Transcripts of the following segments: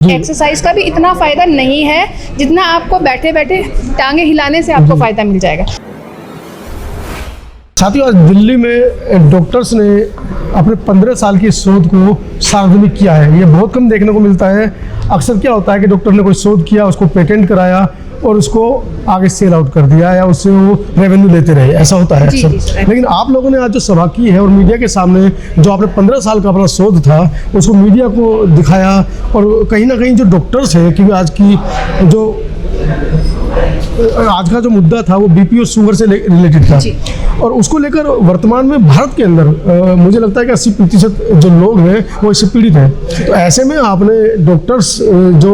Exercise का भी इतना फ़ायदा नहीं है जितना आपको बैठे बैठे टांगे हिलाने से आपको फ़ायदा मिल जाएगा। साथियों, आज दिल्ली में डॉक्टर्स ने अपने 15 साल की शोध को सार्वजनिक किया है। ये बहुत कम देखने को मिलता है। अक्सर क्या होता है कि डॉक्टर ने कोई शोध किया, उसको पेटेंट कराया और उसको आगे सेल आउट कर दिया या उससे वो रेवेन्यू लेते रहे, ऐसा होता है अक्सर। लेकिन आप लोगों ने आज जो सभा की है और मीडिया के सामने जो आपने 15 साल का अपना शोध था उसको मीडिया को दिखाया, और कहीं ना कहीं जो डॉक्टर्स हैं, क्योंकि आज का जो मुद्दा था वो बीपी और शुगर से रिलेटेड था, और उसको लेकर वर्तमान में भारत के अंदर मुझे लगता है कि 80% जो लोग हैं वो इससे पीड़ित हैं। तो ऐसे में आपने डॉक्टर्स जो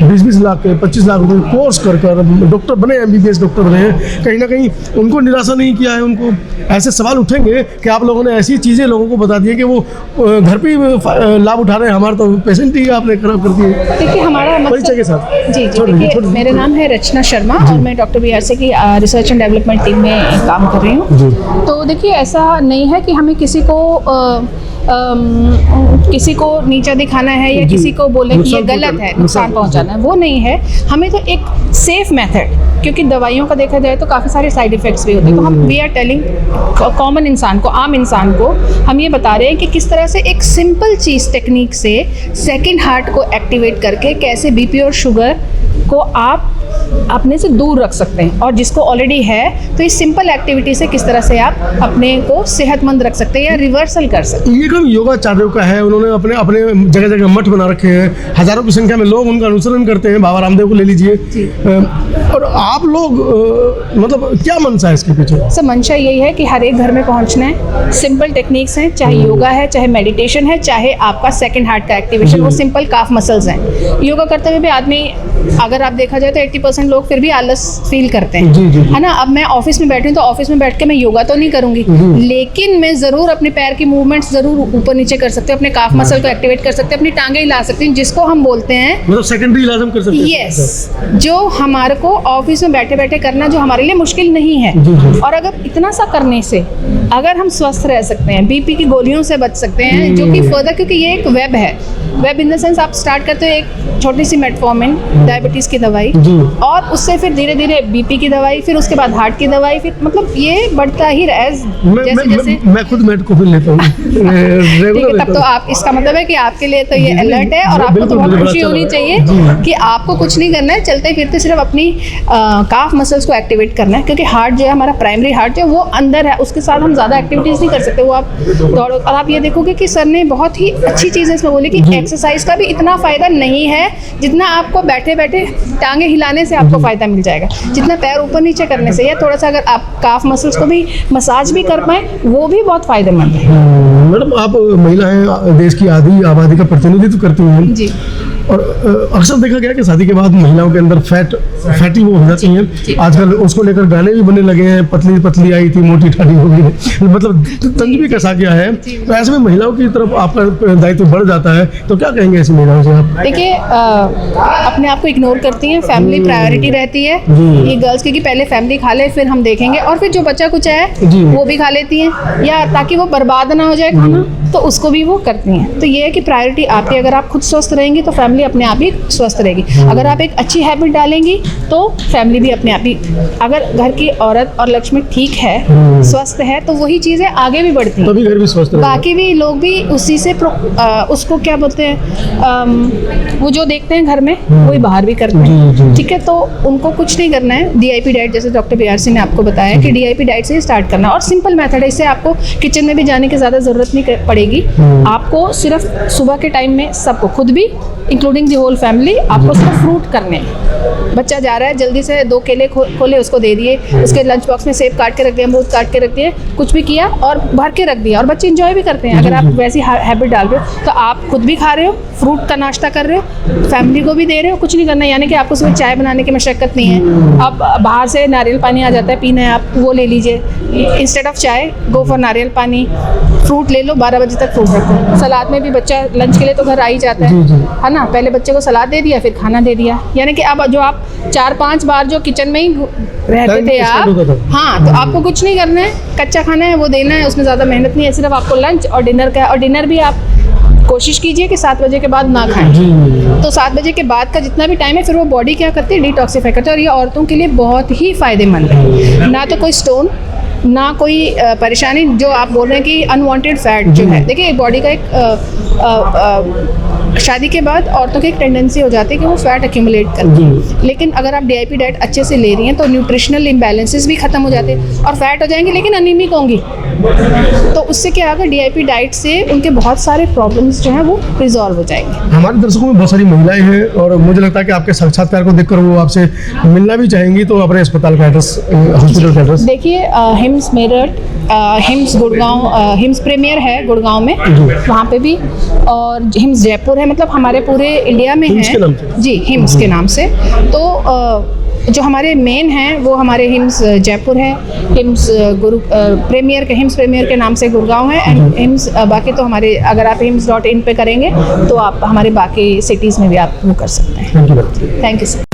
20-20 लाख 25 लाख रुपये कोर्स कर डॉक्टर बने, MBBS डॉक्टर बने, कहीं ना कहीं उनको निराशा नहीं किया है। उनको ऐसे सवाल उठेंगे कि आप लोगों ने ऐसी चीज़ें लोगों को बता दी है कि वो घर पे ही लाभ उठा रहे हैं, हमारा तो पेशेंट ही आपने खराब कर दिए। देखिए, हमारा परिचय के साथ जी देखिए, मेरा नाम है रचना शर्मा और मैं डॉक्टर BRC की रिसर्च एंड डेवलपमेंट टीम में काम कर रही हूँ। तो देखिए, ऐसा नहीं है कि हमें किसी को नीचा दिखाना है या किसी को बोले कि ये गलत है, नुकसान पहुंचाना है, वो नहीं है। हमें तो एक सेफ मेथड, क्योंकि दवाइयों का देखा जाए तो काफ़ी सारे साइड इफ़ेक्ट्स भी होते हैं, तो हम वी आर टेलिंग कॉमन इंसान को, आम इंसान को हम ये बता रहे हैं कि किस तरह से एक सिंपल चीज़ टेक्निक से सेकंड हार्ट को एक्टिवेट करके कैसे बीपी और शुगर को आप अपने से दूर रख सकते हैं, और जिसको ऑलरेडी है तो इस सिंपल एक्टिविटी से किस तरह से आप अपने को सेहतमंद रख सकते हैं या रिवर्सल कर सकते हैं। ये काम योगाचार्यों का है, उन्होंने अपने अपने जगह जगह मठ बना रखे हैं, हजारों की संख्या में लोग उनका अनुसरण करते हैं। बाबा रामदेव को ले लीजिए, और आप लोग मतलब क्या मंशा है इसके पीछे? सर, मंशा यही है कि हर एक घर में पहुंचना है। सिंपल टेक्निक्स हैं, चाहे योगा है, चाहे मेडिटेशन है, चाहे आपका सेकंड हार्ट का एक्टिवेशन, वो सिंपल काफ मसल्स हैं। योगा करते हुए भी आदमी, अगर आप देखा जाए तो 80% लोग फिर भी आलस फील करते हैं, है ना। अब मैं ऑफिस में बैठी हूँ तो ऑफिस में बैठ के मैं योगा तो नहीं करूंगी, लेकिन मैं ज़रूर अपने पैर की मूवमेंट्स ज़रूर ऊपर नीचे कर सकते हैं, अपने काफ मसल को एक्टिवेट कर सकते हैं, अपनी टांगे हिला सकते हैं, जिसको हम बोलते हैं मतलब सेकेंडरी इलाज हम कर सकते हैं। यस, जो हमारे को ऑफिस में बैठे बैठे करना जो हमारे लिए मुश्किल नहीं है। और अगर इतना सा करने से अगर हम स्वस्थ रह सकते हैं, बीपी की गोलियों से बच सकते हैं, जो कि फर्दर, क्योंकि ये एक वेब है, वेब इन द सेंस आप स्टार्ट करते हो एक छोटी सी मेटफॉर्मिन डायबिटीज़ की दवाई, और उससे फिर धीरे धीरे बीपी की दवाई, फिर उसके बाद हार्ट की दवाई, फिर मतलब ये बढ़ता ही मैं खुद मेट को भी लेता हूँ। तब तो आप, इसका मतलब है कि आपके लिए तो ये अलर्ट है, और आपको तो बहुत खुशी होनी चाहिए कि आपको कुछ नहीं करना है, चलते फिरते सिर्फ अपनी काफ मसल्स को एक्टिवेट करना है, क्योंकि हार्ट जो है हमारा प्राइमरी हार्ट जो वो अंदर है, उसके साथ हम ज़्यादा एक्टिविटीज़ नहीं कर सकते। वो आप दौड़ो, और आप ये देखोगे कि सर ने बहुत ही अच्छी चीज़ इसमें बोली कि एक्सरसाइज का भी इतना फ़ायदा नहीं है जितना आपको बैठे बैठे टांगे हिलाने से आपको फ़ायदा मिल जाएगा, जितना पैर ऊपर नीचे करने से, या थोड़ा सा अगर आप काफ मसल्स को भी मसाज भी कर पाएँ, वो भी बहुत फ़ायदेमंद है। मैडम, आप महिलाएं देश की आधी आबादी का प्रतिनिधित्व करती हैं जी, और अक्सर देखा गया कि शादी के बाद महिलाओं के अंदर फैटी वो हो जाती हैं। आजकल उसको लेकर गाने भी बनने लगे हैं, पतली पतली आई थी मोटी ठाड़ी हो गई, मतलब तंज भी कसा गया है। तो ऐसे में महिलाओं की तरफ आपका दायित्व बढ़ जाता है, तो क्या कहेंगे ऐसी महिलाओं से आप? देखिए, अपने आप को इग्नोर करती हैं, फैमिली प्रायोरिटी रहती है ये गर्ल्स की, कि पहले फैमिली खा ले फिर हम देखेंगे, और फिर जो बच्चा कुछ है वो भी खा लेती हैं, या ताकि वो बर्बाद ना हो जाए खाना, तो उसको भी वो करती हैं। तो ये है कि प्रायोरिटी आपकी, अगर आप खुद स्वस्थ रहेंगी तो फैमिली अपने आप ही स्वस्थ रहेगी। अगर आप एक अच्छी हैबिट डालेंगी तो फैमिली भी अपने आप ही, अगर घर की औरत और लक्ष्मी ठीक है, स्वस्थ है, तो वही चीज़ें आगे भी बढ़ती हैं, तभी घर भी स्वस्थ रहेगा। बाकी भी लोग भी उसी से उसको क्या बोलते हैं, वो जो देखते हैं घर में वही बाहर भी करते हैं। ठीक है, तो उनको कुछ नहीं करना है। DIP डाइट, जैसे डॉक्टर BRC ने आपको बताया कि DIP डाइट से स्टार्ट करना, और सिंपल मेथड है, इससे आपको किचन में भी जाने की ज़्यादा ज़रूरत नहीं पड़ेगी। आपको सिर्फ सुबह के टाइम में सबको, खुद भी इंक्लूडिंग दी होल फैमिली, आपको सिर्फ फ्रूट करने हैं। बच्चा जा रहा है, जल्दी से 2 केले खोले उसको दे दिए, उसके लंच बॉक्स में सेब काट के रख दिया, अमरूद काट के रख दिए, कुछ भी किया और भर के रख दिया, और बच्चे इंजॉय भी करते हैं। अगर आप वैसी हैबिट डाल रहे हो तो आप खुद भी खा रहे हो, फ्रूट का नाश्ता कर रहे हो, फैमिली को भी दे रहे हो, कुछ नहीं करना है। यानी कि आपको सुबह चाय बनाने की मशक्कत नहीं है। अब बाहर से नारियल पानी आ जाता है, पीना है आप, वो ले लीजिए, इंस्टेड ऑफ चाय गो फॉर नारियल पानी। फ्रूट ले लो, 12 बजे तक फ्रूट रखो। सलाद में भी बच्चा लंच के लिए तो घर आ ही जाता है ना, पहले बच्चे को सलाद दे दिया, फिर खाना दे दिया। यानी कि अब जो आप 4 4-5 बार जो किचन में ही रहते Time थे spend आप, होता था। हाँ, तो आपको कुछ नहीं करना है, कच्चा खाना है वो देना है, उसमें ज़्यादा मेहनत नहीं है, सिर्फ आपको लंच और डिनर का है। और डिनर भी आप कोशिश कीजिए कि 7 बजे के बाद ना खाएं। जी तो 7 बजे के बाद का जितना भी टाइम है, फिर वो बॉडी क्या करती है, डिटॉक्सिफाई करती है। और ये औरतों के लिए बहुत ही फ़ायदेमंद है। ना तो कोई स्टोन, ना कोई परेशानी जो आप बोल रहे हैं कि अनवांटेड फैट जो है। देखिए बॉडी का एक शादी के बाद औरतों की एक टेंडेंसी हो जाती है कि वो फैट एक्यूमुलेट करती है। लेकिन अगर आप डीआईपी डाइट अच्छे से ले रही हैं तो न्यूट्रिशनल इम्बैलेंसेस भी ख़त्म हो जाते हैं और फैट हो जाएंगे, लेकिन अनीमिक होंगी। तो उससे क्या होगा, डीआईपी डाइट से उनके बहुत सारे प्रॉब्लम्स जो हैं वो रिजॉल्व हो जाएंगे। हमारे दर्शकों में बहुत सारी महिलाएं हैं और मुझे लगता है कि आपके साक्षात्कार को देखकर वो आपसे मिलना भी चाहेंगी, तो अपने अस्पताल का एड्रेस, हॉस्पिटल का एड्रेस। देखिए हिम्स मेरठ, हिम्स गुड़गांव, हिम्स प्रीमियर है गुड़गांव में, वहाँ पे भी, और हिम्स जयपुर है, मतलब हमारे पूरे इंडिया में हिम्स है। के नाम से? जी, हिम्स के नाम से। तो जो हमारे मेन हैं वो हमारे हिम्स जयपुर है, हिम्स प्रीमियर के, हिम्स प्रीमियर के नाम से गुड़गांव है, एंड हिम्स बाकी तो हमारे, अगर आप hims.in पे करेंगे तो आप हमारे बाकी सिटीज़ में भी आप वो कर सकते हैं। Thank you. Thank you sir.